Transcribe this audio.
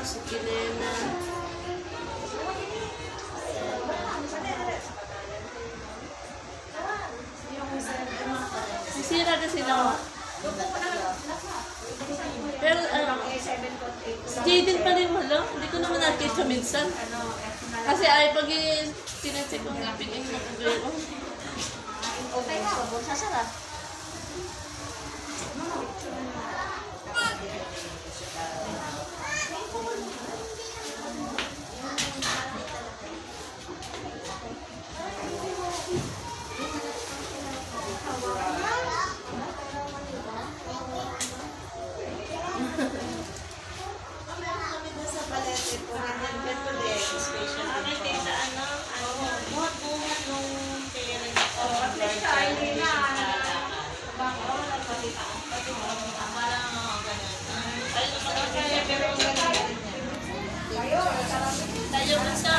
si Kilena. Sisira na sila. Pero si Jaden pa rin wala. Hindi ko naman nakita minsan. Kasi ay pag tinecheck ko nga pigay na kagay ko. Okay na, sasara. Tayo sa